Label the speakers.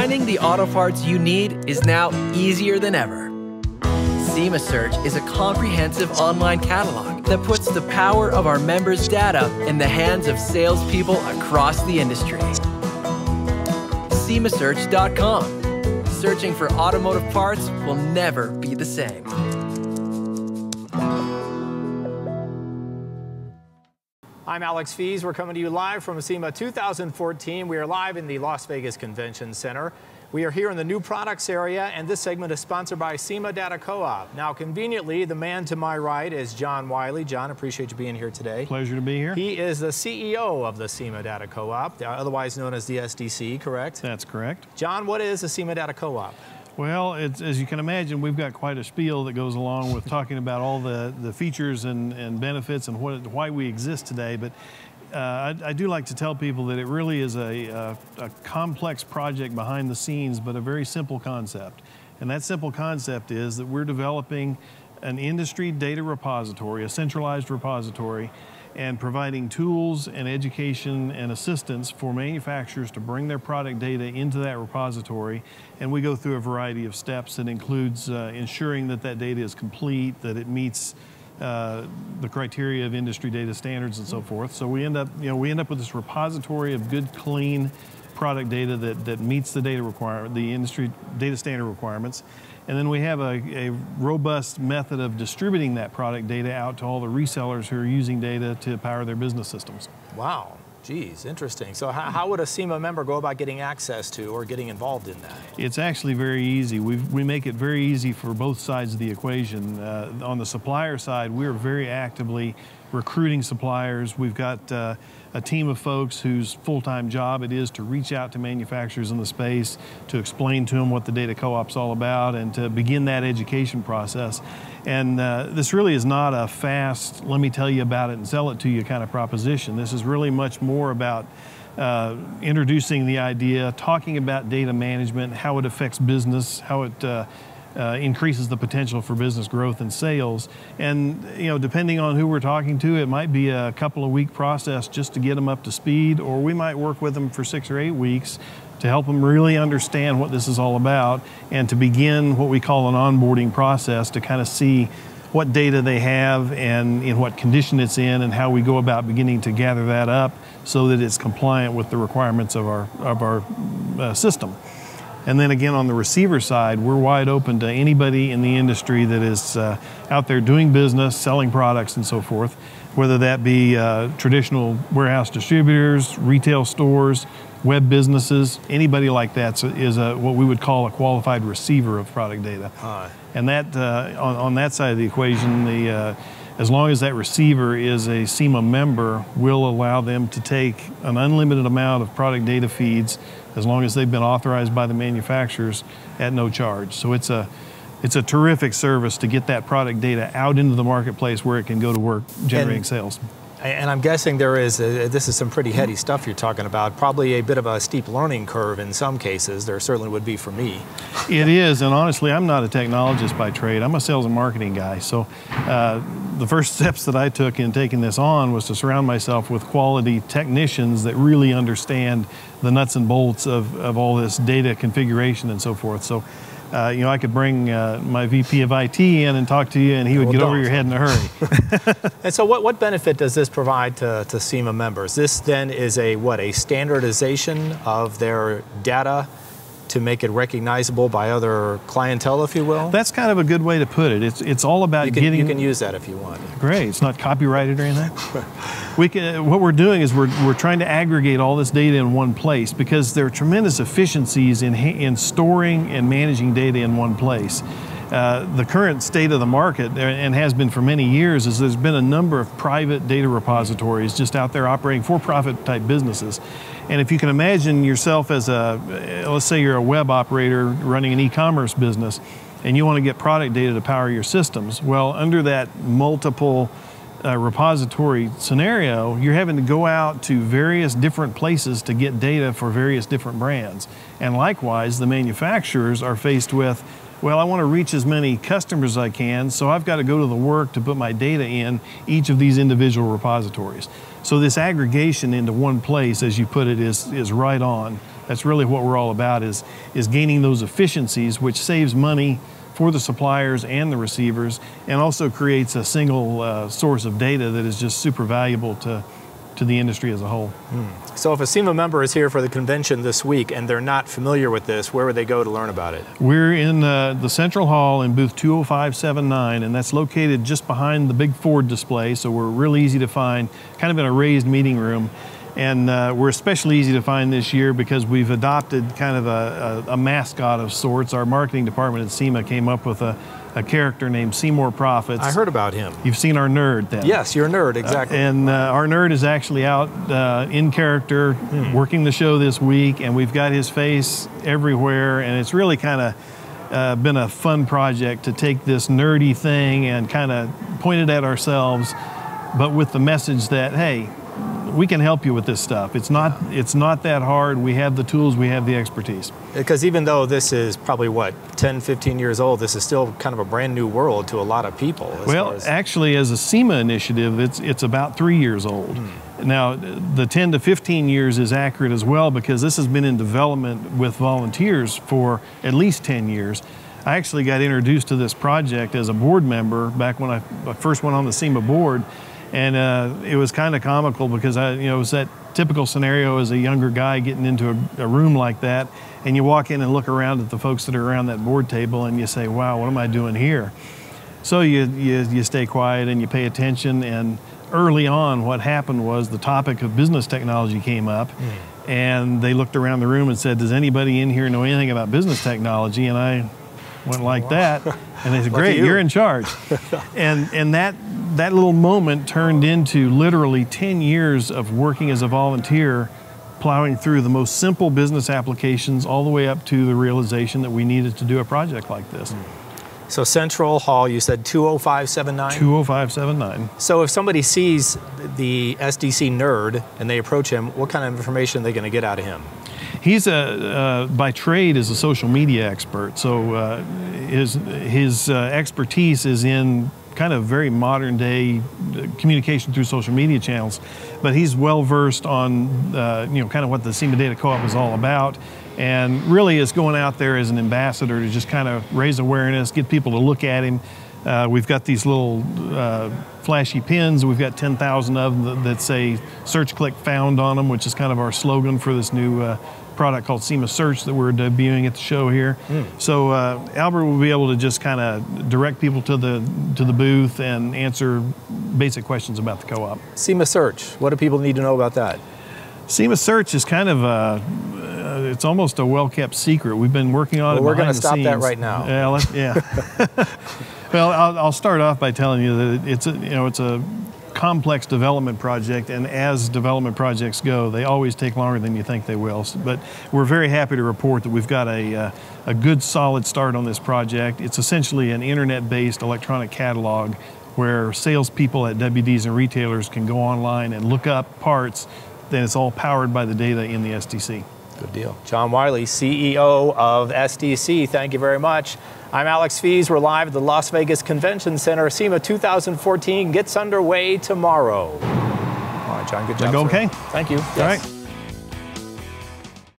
Speaker 1: Finding the auto parts you need is now easier than ever. SEMA Search is a comprehensive online catalog that puts the power of our members' data in the hands of salespeople across the industry. SEMASearch.com. Searching for automotive parts will never be the same.
Speaker 2: I'm Alex Fees. We're coming to you live from SEMA 2014. We are live in the Las Vegas Convention Center. We are here in the new products area, and this segment is sponsored by SEMA Data Co-op. Now, conveniently, the man to my right is Jon Wyly. Jon, appreciate you being here today.
Speaker 3: Pleasure to be here.
Speaker 2: He is the CEO of the SEMA Data Co-op, otherwise known as the SDC, correct?
Speaker 3: That's correct.
Speaker 2: Jon, what is the SEMA Data Co-op?
Speaker 3: Well, as you can imagine, we've got quite a spiel that goes along with talking about all the features and benefits and why we exist today. But I do like to tell people that it really is a complex project behind the scenes, but a very simple concept. And that simple concept is that we're developing an industry data repository, a centralized repository, and providing tools and education and assistance for manufacturers to bring their product data into that repository. And we go through a variety of steps that includes ensuring that that data is complete, that it meets the criteria of industry data standards and so forth. So we end up with this repository of good, clean product data that meets the the industry data standard requirements. And then we have a robust method of distributing that product data out to all the resellers who are using data to power their business systems.
Speaker 2: Wow. Geez, interesting. So how would a SEMA member go about getting access to or getting involved in that? It's
Speaker 3: actually very easy. We make it very easy for both sides of the equation. On the supplier side, we're very actively recruiting suppliers. We've got a team of folks whose full-time job it is to reach out to manufacturers in the space, to explain to them what the data co-op's all about, and to begin that education process. And this really is not a fast, let me tell you about it and sell it to you kind of proposition. This is really much more about introducing the idea, talking about data management, how it affects business, how it increases the potential for business growth and sales. And depending on who we're talking to, it might be a couple of week process just to get them up to speed, or we might work with them for 6 or 8 weeks to help them really understand what this is all about and to begin what we call an onboarding process to kind of see what data they have and in what condition it's in, and how we go about beginning to gather that up so that it's compliant with the requirements of our system. And then again, on the receiver side, we're wide open to anybody in the industry that is out there doing business, selling products and so forth, whether that be traditional warehouse distributors, retail stores, web businesses. Anybody like that is what we would call a qualified receiver of product data. And that on that side of the equation, as long as that receiver is a SEMA member, we'll allow them to take an unlimited amount of product data feeds as long as they've been authorized by the manufacturers at no charge. So it's a terrific service to get that product data out into the marketplace where it can go to work generating sales.
Speaker 2: And I'm guessing this is some pretty heady stuff you're talking about, probably a bit of a steep learning curve in some cases. There certainly would be for me.
Speaker 3: It is, and honestly, I'm not a technologist by trade. I'm a sales and marketing guy. So the first steps that I took in taking this on was to surround myself with quality technicians that really understand the nuts and bolts of all this data configuration and so forth. So I could bring my VP of IT in and talk to you, and he would get over your head in a hurry.
Speaker 2: And so what benefit does this provide to SEMA members? This then is a standardization of their data to make it recognizable by other clientele, if you will?
Speaker 3: That's kind of a good way to put it. It's all about getting...
Speaker 2: You can use that if you want.
Speaker 3: Great. It's not copyrighted or anything. What we're doing is we're trying to aggregate all this data in one place, because there are tremendous efficiencies in storing and managing data in one place. The current state of the market, and has been for many years, is there's been a number of private data repositories just out there operating for-profit type businesses. And if you can imagine yourself as let's say you're a web operator running an e-commerce business, and you want to get product data to power your systems, well, under that multiple repository scenario, you're having to go out to various different places to get data for various different brands. And likewise, the manufacturers are faced with, well, I want to reach as many customers as I can, so I've got to go to the work to put my data in each of these individual repositories. So this aggregation into one place, as you put it, is right on That's really what we're all about, is gaining those efficiencies, which saves money for the suppliers and the receivers, and also creates a single source of data that is just super valuable to the industry as a whole.
Speaker 2: So if a SEMA member is here for the convention this week and they're not familiar with this, where would they go to learn about it?
Speaker 3: We're in the Central Hall in booth 20579, and that's located just behind the big Ford display, so we're really easy to find, kind of in a raised meeting room. And we're especially easy to find this year because we've adopted kind of a mascot of sorts. Our marketing department at SEMA came up with a character named Seymour Profits.
Speaker 2: I heard about him.
Speaker 3: You've seen our nerd then.
Speaker 2: Yes, you're a nerd, exactly.
Speaker 3: And our nerd is actually out in character, working the show this week, and we've got his face everywhere, and it's really kind of been a fun project to take this nerdy thing and kind of point it at ourselves, but with the message that, hey, we can help you with this stuff. It's not that hard. We have the tools, we have the expertise.
Speaker 2: Because even though this is probably, what, 10, 15 years old, this is still kind of a brand new world to a lot of people.
Speaker 3: Well, actually, as a SEMA initiative, it's about 3 years old. Now, the 10 to 15 years is accurate as well, because this has been in development with volunteers for at least 10 years. I actually got introduced to this project as a board member back when I first went on the SEMA board. And it was kind of comical because it was that typical scenario as a younger guy getting into a room like that, and you walk in and look around at the folks that are around that board table and you say, wow, what am I doing here? So you stay quiet and you pay attention, and early on what happened was the topic of business technology came up, and they looked around the room and said, does anybody in here know anything about business technology? And I went like that, and they said, great, you're in charge. and that little moment turned into literally 10 years of working as a volunteer, plowing through the most simple business applications all the way up to the realization that we needed to do a project like this.
Speaker 2: So Central Hall, you said 20579?
Speaker 3: 20579.
Speaker 2: So if somebody sees the SDC nerd and they approach him, what kind of information are they going to get out of him?
Speaker 3: He's by trade is a social media expert, so his expertise is in kind of very modern day communication through social media channels, but he's well versed on kind of what the SEMA Data Co-op is all about, and really is going out there as an ambassador to just kind of raise awareness, get people to look at him. We've got these little flashy pins. We've got 10,000 of them that say "Search, Click, Found" on them, which is kind of our slogan for this new product called SEMA Search that we're debuting at the show here. So Albert will be able to just kind of direct people to the booth and answer basic questions about the co-op.
Speaker 2: SEMA Search, what do people need to know about that?
Speaker 3: SEMA Search is kind of it's almost a well-kept secret. We've been working on it behind the scenes.
Speaker 2: We're going to stop that right now.
Speaker 3: Yeah. Well, I'll start off by telling you that it's a complex development project, and as development projects go, they always take longer than you think they will. But we're very happy to report that we've got a good, solid start on this project. It's essentially an internet-based electronic catalog where salespeople at WDs and retailers can go online and look up parts. Then it's all powered by the data in the SDC.
Speaker 2: Good deal. Jon Wyly, CEO of SDC, thank you very much. I'm Alex Fees. We're live at the Las Vegas Convention Center. SEMA 2014 gets underway tomorrow. All right, Jon, good job.
Speaker 3: Okay.
Speaker 2: Thank you.
Speaker 3: All right.